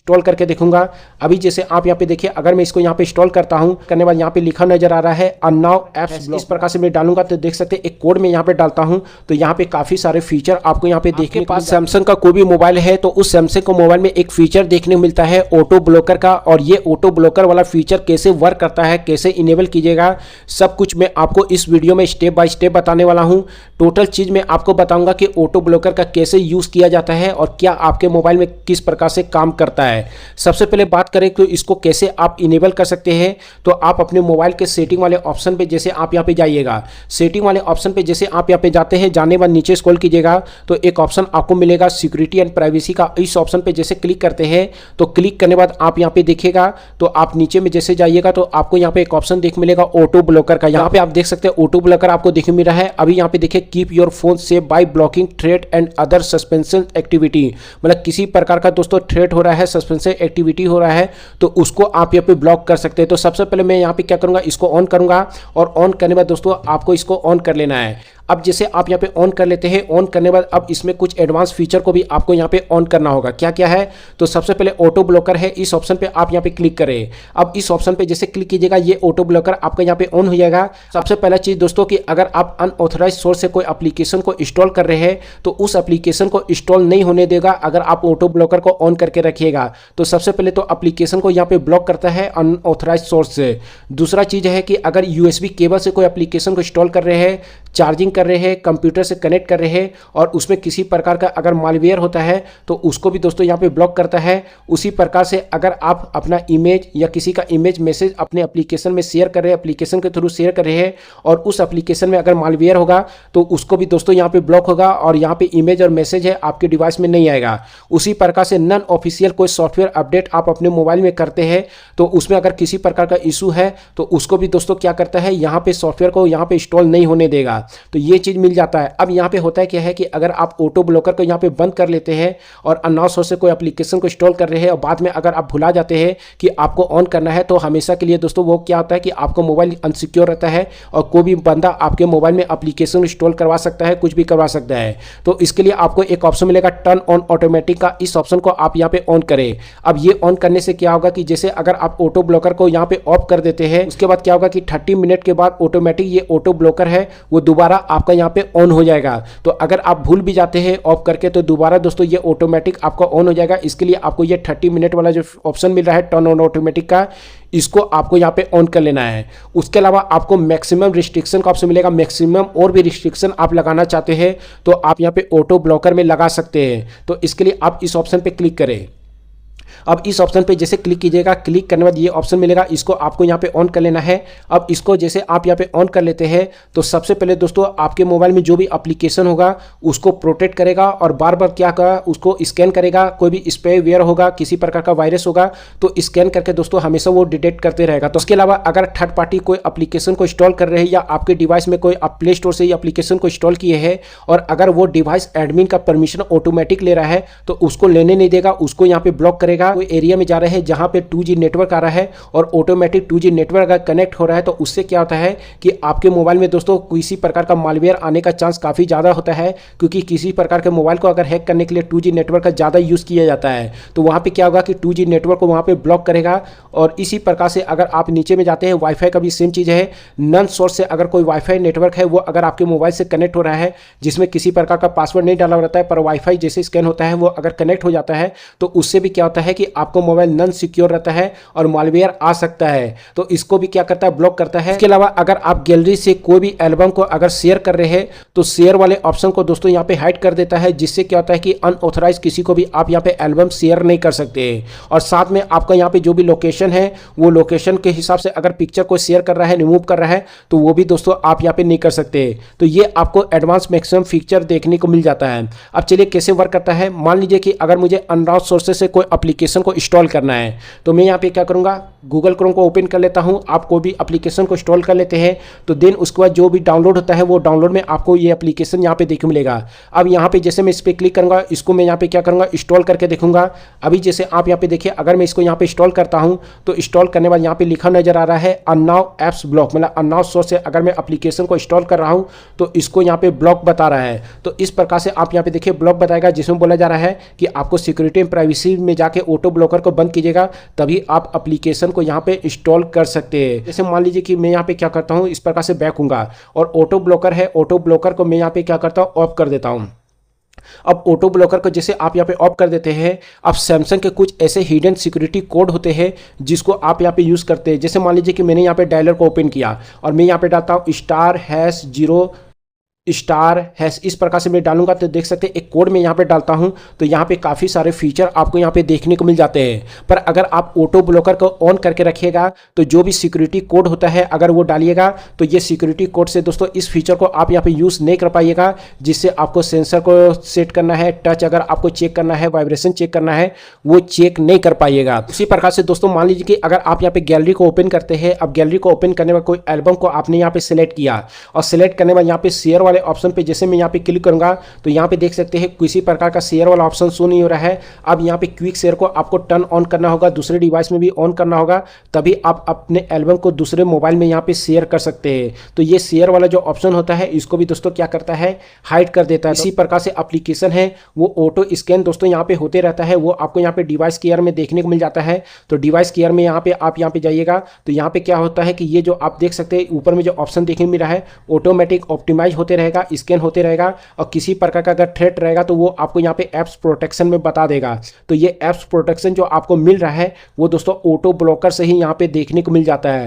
Install करके देखूंगा। अभी जैसे आप यहाँ पे देखिए, अगर मैं इसको यहाँ पे इंस्टॉल करता हूँ, करने बाद यहाँ पे लिखा नजर आ रहा है अननाउ एप्स। इस प्रकार से मैं डालूंगा तो देख सकते हैं एक कोड में यहाँ पे डालता हूँ तो यहाँ पे काफी सारे फीचर आपको यहाँ पे देखने को। सैमसंग का कोई भी मोबाइल है तो उस सैमसंग को मोबाइल में एक फीचर देखने को मिलता है ऑटो ब्लॉकर का, और ये ऑटो ब्लॉकर वाला फीचर कैसे वर्क करता है, कैसे इनेबल कीजिएगा, सब कुछ मैं आपको इस वीडियो में स्टेप बाय स्टेप बताने वाला हूं। टोटल चीज मैं आपको बताऊंगा कि ऑटो ब्लॉकर का कैसे यूज किया जाता है और क्या आपके मोबाइल में किस प्रकार से काम करता है। सबसे पहले बात करें तो इसको कैसे आप इनेबल कर सकते हैं, तो आप अपने मोबाइल के सेटिंग वाले ऑप्शन पे जैसे आप यहाँ पे जाइएगा, सेटिंग वाले ऑप्शन पे जैसे आप यहाँ पे जाते हैं, जाने बाद नीचे स्क्रॉल कीजिएगा तो एक ऑप्शन आपको मिलेगा सिक्योरिटी एंड प्राइवेसी का। इस ऑप्शन पे जैसे क्लिक करते हैं तो क्लिक करने बाद आप यहाँ पे देखिएगा तो आप नीचे में जैसे जाइएगा तो आपको यहाँ पे एक ऑप्शन देख मिलेगा ऑटो ब्लॉकर का। यहाँ पे आप देख सकते हैं ऑटो ब्लॉकर आपको देखने मिल रहा है। अभी यहाँ पे देखिए keep your phone safe by blocking threat and other suspension activity, मतलब किसी प्रकार का दोस्तों थ्रेट हो रहा है, सस्पेंशन एक्टिविटी हो रहा है तो उसको आप यहाँ पे ब्लॉक कर सकते हैं। तो सबसे पहले मैं यहाँ पे क्या करूंगा, इसको ऑन करूंगा और ऑन करने बाद दोस्तों आपको इसको ऑन कर लेना है। अब जैसे आप यहाँ पे ऑन कर लेते हैं, ऑन करने बाद अब इसमें कुछ एडवांस फीचर को भी आपको यहाँ पे ऑन करना होगा। क्या क्या है, तो सबसे पहले ऑटो ब्लॉकर है, इस ऑप्शन पे आप यहाँ पे क्लिक करें। अब इस ऑप्शन पे जैसे क्लिक कीजिएगा ये ऑटो ब्लॉकर आपका यहाँ पे ऑन हो जाएगा। सबसे पहला चीज दोस्तों कि अगर आप अनऑथराइज सोर्स से कोई एप्लीकेशन को इंस्टॉल कर रहे हैं तो उस एप्लीकेशन को इंस्टॉल नहीं होने देगा अगर आप ऑटो ब्लॉकर को ऑन करके रखिएगा। तो सबसे पहले तो एप्लीकेशन को यहाँ पे ब्लॉक करता है अनऑथराइज सोर्स से। दूसरा चीज है कि अगर यूएसबी केबल से कोई एप्लीकेशन को इंस्टॉल कर रहे हैं, चार्जिंग कर रहे हैं, कंप्यूटर से कनेक्ट कर रहे हैं और उसमें किसी प्रकार का अगर मालवेयर होता है तो उसको भी दोस्तों यहाँ पे ब्लॉक करता है। उसी प्रकार से अगर आप अपना इमेज या किसी का इमेज मैसेज अपने एप्लीकेशन में शेयर कर रहे हैं, एप्लीकेशन के थ्रू शेयर कर रहे हैं और उस एप्लीकेशन में अगर मालवेयर होगा तो उसको भी दोस्तों यहाँ पे ब्लॉक होगा और यहाँ पे इमेज और मैसेज है आपके डिवाइस में नहीं आएगा। उसी प्रकार से नॉन ऑफिशियल कोई सॉफ्टवेयर अपडेट आप अपने मोबाइल में करते हैं तो उसमें अगर किसी प्रकार का इशू है तो उसको भी दोस्तों क्या करता है, यहाँ पे सॉफ्टवेयर को यहाँ पे इंस्टॉल नहीं होने देगा। तो ये चीज मिल जाता है। अब यहाँ पे होता है क्या है कि अगर आप ऑटो ब्लॉकर को यहाँ पे बंद कर लेते हैं और अननोन सोर्स से कोई एप्लीकेशन को इंस्टॉल कर रहे हैं और बाद में अगर आप भुला जाते हैं कि आपको ऑन करना है तो हमेशा के लिए दोस्तों वो क्या होता है कि आपका मोबाइल अनसिक्योर रहता है और कोई भी बंदा आपके मोबाइल में एप्लीकेशन इंस्टॉल करवा सकता है, कुछ भी करवा सकता है। तो इसके लिए आपको एक ऑप्शन मिलेगा टर्न ऑन ऑटोमेटिक का, इस ऑप्शन को आप यहाँ पे ऑन करें। अब ये ऑन करने से क्या होगा कि जैसे अगर आप ऑटो ब्लॉकर को यहाँ पे ऑफ कर देते हैं उसके बाद क्या होगा कि 30 मिनट के बाद ऑटोमेटिक ये ऑटो ब्लॉकर है वो दोबारा आपका यहाँ पे ऑन हो जाएगा। तो अगर आप भूल भी जाते हैं ऑफ करके तो दोबारा दोस्तों ये ऑटोमेटिक आपका ऑन हो जाएगा। इसके लिए आपको ये 30 मिनट वाला जो ऑप्शन मिल रहा है टर्न ऑन ऑटोमेटिक का, इसको आपको यहाँ पे ऑन कर लेना है। उसके अलावा आपको मैक्सिमम रिस्ट्रिक्शन का ऑप्शन मिलेगा, मैक्सिमम और भी रिस्ट्रिक्शन आप लगाना चाहते हैं तो आप यहाँ पे ऑटो ब्लॉकर में लगा सकते हैं। तो इसके लिए आप इस ऑप्शन पे क्लिक करें। अब इस ऑप्शन पे जैसे क्लिक कीजिएगा, क्लिक करने बाद ये ऑप्शन मिलेगा, इसको आपको यहाँ पे ऑन कर लेना है। अब इसको जैसे आप यहाँ पे ऑन कर लेते हैं तो सबसे पहले दोस्तों आपके मोबाइल में जो भी एप्लीकेशन होगा उसको प्रोटेक्ट करेगा और बार बार क्या करेगा, उसको स्कैन करेगा। कोई भी स्पाईवेयर होगा, किसी प्रकार का वायरस होगा तो स्कैन करके दोस्तों हमेशा वो डिटेक्ट करते रहेगा। तो उसके अलावा अगर थर्ड पार्टी कोई एप्लीकेशन को इंस्टॉल कर रहे हैं या आपके डिवाइस में कोई आप प्ले स्टोर से एप्लीकेशन को इंस्टॉल किए हैं और अगर वो डिवाइस एडमिन का परमिशन ऑटोमेटिक ले रहा है तो उसको लेने नहीं देगा, उसको यहाँ पे ब्लॉक करेगा। कोई एरिया में जा रहे हैं जहां पे 2G नेटवर्क आ रहा है और ऑटोमेटिक 2G नेटवर्क अगर कनेक्ट हो रहा है तो उससे क्या होता है कि आपके मोबाइल में दोस्तों किसी प्रकार का मालवेयर आने का चांस काफ़ी ज़्यादा होता है, क्योंकि किसी प्रकार के मोबाइल को अगर हैक करने के लिए 2G नेटवर्क का ज़्यादा यूज़ किया जाता है। तो वहाँ पे क्या होगा कि 2G नेटवर्क को वहाँ पे ब्लॉक करेगा। और इसी प्रकार से अगर आप नीचे में जाते हैं वाईफाई का भी सेम चीज़ है। नॉन सोर्स से अगर कोई वाईफाई नेटवर्क है वो अगर आपके मोबाइल से कनेक्ट हो रहा है जिसमें किसी प्रकार का पासवर्ड नहीं डाला रहता है पर वाईफाई जैसे स्कैन होता है वो अगर कनेक्ट हो जाता है तो उससे भी क्या होता है कि आपको मोबाइल नॉन सिक्योर रहता है और मालवेयर आ सकता है। तो इसको भी क्या करता है, ब्लॉक करता है। इसके अलावा अगर आप गैलरी से कोई भी एल्बम को अगर शेयर कर रहे हैं तो शेयर वाले ऑप्शन को दोस्तों यहाँ पे हाइड कर देता है, जिससे क्या होता है कि अनऑथराइज किसी को भी आप यहाँ पे एल्बम शेयर नहीं कर सकते। और साथ में आपका यहाँ पे जो भी लोकेशन है वो लोकेशन के हिसाब से अगर पिक्चर को शेयर कर रहा है, रिमूव कर रहा है तो वो भी दोस्तों आप यहाँ पे नहीं कर सकते। तो ये आपको एडवांस मैक्सिमम फीचर देखने को मिल जाता है। अब चलिए कैसे वर्क करता है। मान लीजिए कि अगर मुझे अननोन सोर्सेस से कोई एप्लीकेशन को इंस्टॉल करना है तो मैं यहाँ पे क्या करूँगा, गूगल क्रोम को ओपन कर लेता हूँ। आप कोई भी एप्लीकेशन को इंस्टॉल कर लेते हैं तो देन उसके बाद जो भी डाउनलोड होता है वो डाउनलोड में आपको ये एप्लीकेशन यहाँ पे देखने मिलेगा। अब यहाँ पे जैसे मैं इस पर क्लिक करूँगा, इसको मैं यहाँ पे क्या करूँगा, इंस्टॉल करके देखूंगा। अभी जैसे आप यहाँ पे देखिए, अगर मैं इसको यहाँ पे इंस्टॉल करता हूँ तो इंस्टॉल करने बाद यहाँ पे लिखा नजर आ रहा है अननोन एप्स ब्लॉक, मतलब अननोन सोर्स से अगर मैं एप्लीकेशन को इंस्टॉल कर रहा हूँ तो इसको यहाँ पे ब्लॉक बता रहा है। तो इस प्रकार से आप यहाँ पे देखिए ब्लॉक बताएगा, जिसमें बोला जा रहा है कि आपको सिक्योरिटी एंड प्राइवेसी में जाके ऑटो ब्लॉकर को बंद कीजिएगा, तभी आप एप्लीकेशन को यहाँ पे इंस्टॉल कर सकते हैं। जैसे मान लीजिए कि मैं यहाँ पे क्या करता हूँ, इस प्रकार से बैक हूँगा और ऑटो ब्लॉकर है, ऑटो ब्लॉकर को मैं यहाँ पे क्या करता हूँ, ऑफ कर देता हूँ। अब ऑटो ब्लॉकर को जैसे आप यहाँ पे ऑफ कर देते हैं, अब सैमसंग के कुछ ऐसे हिडन सिक्योरिटी कोड होते हैं जिसको आप यहाँ पे यूज़ करते हैं। जैसे मान लीजिए कि मैंने यहाँ पे डायलर को ओपन किया और मैं यहाँ पे डालता हूँ *#0 इस प्रकार से मैं डालूंगा तो देख सकते हैं एक कोड में यहाँ पे डालता हूँ तो यहाँ पे काफ़ी सारे फीचर आपको यहाँ पे देखने को मिल जाते हैं। पर अगर आप ऑटो ब्लॉकर को ऑन करके रखिएगा तो जो भी सिक्योरिटी कोड होता है अगर वो डालिएगा तो ये सिक्योरिटी कोड से दोस्तों इस फीचर को आप यहाँ पे यूज़ नहीं कर पाइएगा, जिससे आपको सेंसर को सेट करना है, टच अगर आपको चेक करना है, वाइब्रेशन चेक करना है, वो चेक नहीं कर पाइएगा। उसी प्रकार से दोस्तों मान लीजिए कि अगर आप यहाँ पे गैलरी को ओपन करते हैं, अब गैलरी को ओपन करने में कोई एल्बम को आपने यहाँ पे सिलेक्ट किया और सिलेक्ट करने में यहाँ पे शेयर वाले ऑप्शन पे जैसे मैं यहाँ पे क्लिक करूंगा तो यहाँ पे देख सकते हैं किसी प्रकार का शेयर वाला ऑप्शन शो नहीं हो रहा है। अब यहाँ पे क्विक शेयर को आपको टर्न ऑन करना होगा, दूसरे डिवाइस में भी ऑन करना होगा, तभी आप अपने एल्बम को दूसरे मोबाइल में यहाँ पे शेयर कर सकते हैं। तो ये शेयर वाला जो ऑप्शन होता है इसको भी दोस्तों क्या करता है, हाइड कर देता है। इसी प्रकार से एप्लीकेशन है वो ऑटो स्कैन दोस्तों यहाँ पे होते रहता है, वो आपको यहाँ पे डिवाइस केयर में देखने को मिल जाता है। तो डिवाइस केयर में यहाँ पे आप यहाँ पे जाइएगा तो यहाँ पे क्या होता है कि ये जो आप देख सकते हैं ऊपर में जो ऑप्शन देखने को मिल रहा है ऑटोमेटिक ऑप्टिमाइज होते रहेगा, स्कैन होते रहेगा और किसी प्रकार का अगर थ्रेट रहेगा तो वो आपको यहाँ पे एप्स प्रोटेक्शन में बता देगा। तो ये एप्स प्रोटेक्शन जो आपको मिल रहा है वो दोस्तों ऑटो ब्लॉकर से ही यहाँ पे देखने को मिल जाता है।